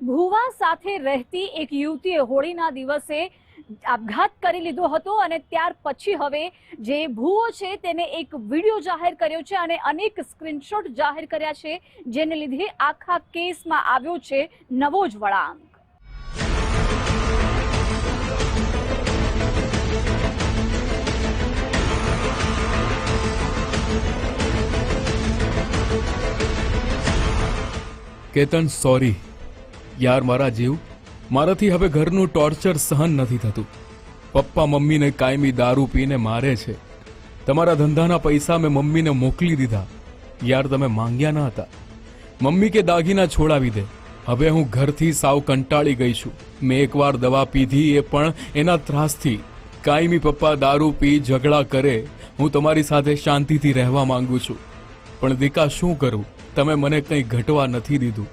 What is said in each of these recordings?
ભુવા સાથે રહેતી એક યુવતીએ હોળીના દિવસે આપઘાત કરી લીધો હતો અને ત્યાર પછી હવે જે ભુવો છે તેને એક વિડીયો જાહેર કર્યો છે અને અનેક સ્ક્રીનશોટ જાહેર કર્યા છે, જેને લીધે આખા કેસમાં આવ્યો છે નવો જ વળાંક। કેતન, સોરી યાર, મારા જીવ, મારાથી હવે ઘરનું ટોર્ચર સહન નથી થતું। પપ્પા મમ્મીને કાયમી દારૂ પીને મારે છે। તમારા ધંધાના પૈસા મેં મમ્મીને મોકલી દીધા। યાર, તમે માંગ્યા ન હતા। મમ્મી કે દાગીના છોડાવી દે। હવે હું ઘરથી સાવ કંટાળી ગઈ છું। મેં એકવાર દવા પીધી, એ પણ એના ત્રાસથી। કાયમી પપ્પા દારૂ પી ઝઘડા કરે। હું તમારી સાથે શાંતિથી રહેવા માંગુ છું, પણ દીકા શું કરું? તમે મને કંઈ ઘટવા નથી દીધું।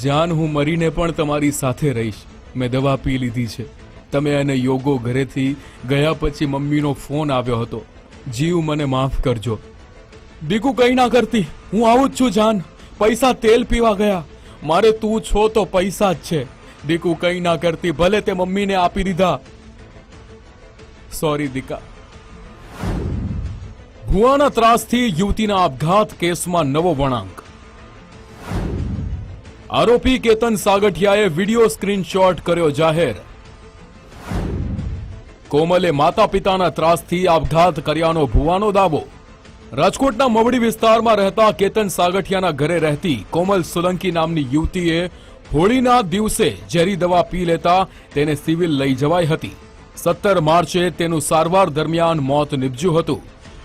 જાન, હું મરીને પણ તમારી સાથે રહીશ। મેં દવા પી લીધી છે। તમે અને યોગો ઘરેથી ગયા પછી મમ્મીનો ફોન આવ્યો હતો। જીવ, મને માફ કરજો। દીકુ, કંઈ ના કરતી, હું આવું જ છું જાન। પૈસા તેલ પીવા ગયા। મારે તું છો તો પૈસા જ છે। દીકુ, કંઈ ના કરતી, ભલે તે મમ્મીને આપી દીધા। સોરી દીકા। ભુવાના ત્રાસથી યુવતીના આપઘાત કેસમાં નવો વળાંક। આરોપી કેતન સાગઠિયાએ વિડીયો સ્ક્રીનશોટ કર્યો જાહેર। કોમલે માતા પિતાના ત્રાસથી આપઘાત કર્યાનો ભુવાનો દાવો। રાજકોટના મવડી વિસ્તારમાં રહેતા કેતન સાગઠિયાના ઘરે રહેતી કોમલ સોલંકી નામની યુવતીએ હોળીના દિવસે ઝેરી દવા પી લેતા તેને સિવિલ લઈ જવાઈ હતી। 17 માર્ચે તેનું સારવાર દરમિયાન મોત નીપજ્યું હતું।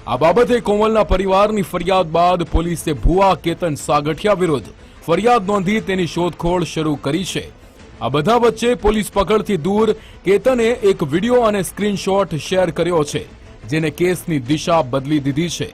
આ બાબતે કોમલના પરિવારની ફરિયાદ બાદ પોલીસે ભુવા કેતન સાગઠિયા વિરુદ્ધ ફરિયાદ નોંધી તેની શોધખોળ શરૂ કરી છે। આ બધા વચ્ચે પોલીસ પકડથી દૂર કેતને એક વિડીયો અને સ્ક્રીનશોટ શેર કર્યો છે, જેને કેસની દિશા બદલી દીધી છે।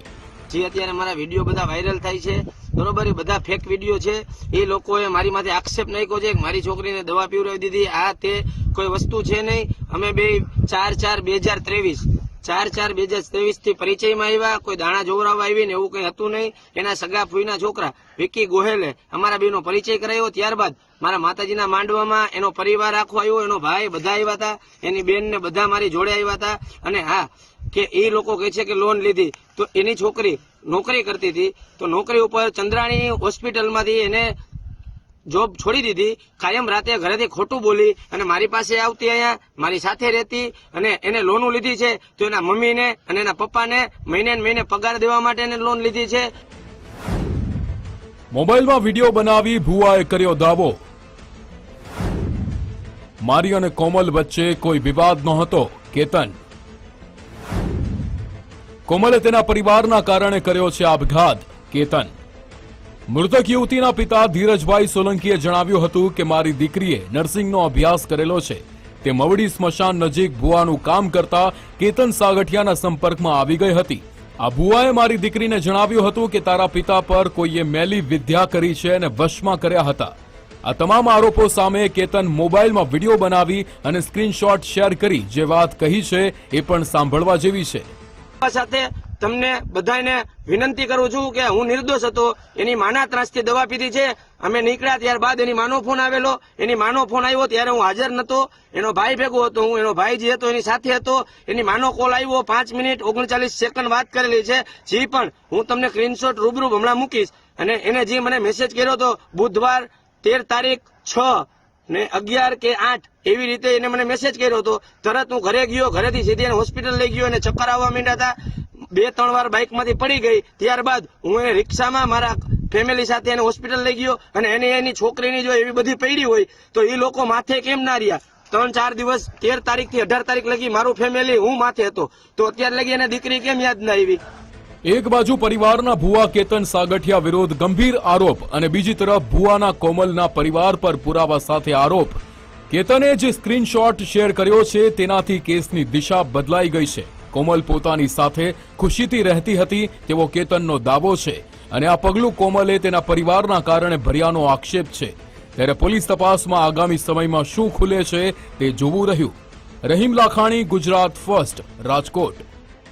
જે અત્યારે મારા વિડીયો બધા વાયરલ થાય છે, બરોબર, એ બધા ફેક વિડીયો છે। એ લોકોએ મારી માથે આક્ષેપ નાખ્યો છે કે મારી છોકરીને દવા પીવડાવી દીધી। આ તે કોઈ વસ્તુ છે નહીં। અમે બે 4/4/2023 થી પરિચયમાં આવ્યા। કોઈ દાણા જોવરાવા આવી ને એવું કઈ હતું નહીં। એના સગા ફૂઈના છોકરા વિકી ગોહેલે અમારા બેનો પરિચય કરાવ્યો। ત્યારબાદ મારા માતાજીના માંડવામાં એનો પરિવાર આખો આવ્યો, એનો ભાઈ બધા આવ્યા હતા, એની બેન ને બધા મારી જોડે આવ્યા હતા। અને હા, કે એ લોકો કહે છે કે લોન લીધી, તો એની છોકરી નોકરી કરતી હતી, તો નોકરી ઉપર ચંદ્રાણી હોસ્પિટલમાંથી એને જોબ છોડી દીધી। કાયમ રાતે ઘરેથી ખોટું બોલી અને મારી પાસે આવતી, અહીંયા મારી સાથે રહેતી અને એને લોન લીધી છે। તો એના મમ્મીને અને એના પપ્પાને મહિને ને મહિને પગાર દેવા માટે એને લોન લીધી છે। મોબાઈલમાં વિડીયો બનાવી ભુવાએ કર્યો દાવો। મારી અને કોમલ વચ્ચે કોઈ વિવાદ નહોતો, કેતન। કોમલે તેના પરિવારના કારણે કર્યો છે આપઘાત, કેતન। મૃતક યુવતીના પિતા ધીરજભાઈ સોલંકીએ જણાવ્યું હતું કે મારી દીકરીએ નર્સિંગનો અભ્યાસ કરેલો છે। તે મવડી સ્મશાન નજીક ભુવાનું કામ કરતા કેતન સાગઠિયાના સંપર્કમાં આવી ગઈ હતી। આ ભુવાએ મારી દીકરીને જણાવ્યું હતું કે તારા પિતા પર કોઈએ મેલી વિદ્યા કરી છે અને વશમાં કર્યા હતા। આ તમામ આરોપો સામે કેતન મોબાઈલમાં વિડીયો બનાવી અને સ્ક્રીનશોટ શેર કરી જે વાત કહી છે એ પણ સાંભળવા જેવી છે। સાથે તમને બધાને વિનંતી કરું છું કે હું નિર્દોષ હતો। એની માના ત્રાસથી દવા પીધી છે। અમે નીકળ્યા ત્યારબાદ એની માનો ફોન આવેલો। એની માનો ફોન આવ્યો ત્યારે હું હાજર નતો, એનો ભાઈ ભેગો હતો, હું એનો ભાઈ જે હતો એની સાથે હતો। એની માનો કોલ આવ્યો, 5 મિનિટ 39 સેકન્ડ વાત કરેલી છે। જે પણ હું તમને સ્ક્રીનશોટ રૂબરૂ હમણાં મૂકીશ। અને એને જે મને મેસેજ કર્યો હતો બુધવાર 13 તારીખ 6 ને 11 કે 8 એવી રીતે એને મને મેસેજ કર્યો હતો। તરત હું ઘરે ગયો, ઘરેથી સીધી એને હોસ્પિટલ લઈ ગયો, એને ચક્કર આવવા માંડ્યા હતા। 2-3 વાર બાઇકમાંથી પડી ગઈ। ત્યારબાદ હું એને રિક્ષામાં મારા ફેમિલી સાથે એને હોસ્પિટલ લઈ ગયો અને એને એની છોકરીની જો એવી બધી પડી હોય તો એ લોકો માથે કેમ ના રહ્યા? 3-4 દિવસ 13 તારીખથી 18 તારીખ લગી મારું ફેમિલી હું માથે હતો, તો અત્યારે લગી એને દીકરી કેમ યાદ ના આવી? એક બાજુ પરિવારના ભુવા કેતન સાગઠિયા વિરુદ્ધ ગંભીર આરોપ અને બીજી તરફ ભુવાના કોમલના પરિવાર પર પુરાવા સાથે આરોપ। કેતને જે સ્ક્રીનશોટ શેર કર્યો છે તેનાથી કેસની દિશા બદલાઈ ગઈ છે। કોમલ પોતાની સાથે ખુશીથી રહેતી હતી તેવો કેતનનો દાવો છે અને આ પગલું કોમલે તેના પરિવારના કારણે ભર્યાનો આક્ષેપ છે। ત્યારે પોલીસ તપાસમાં આગામી સમયમાં શું ખુલે છે તે જોવું રહ્યું। રહીમ લાખાણી, ગુજરાત ફર્સ્ટ, રાજકોટ।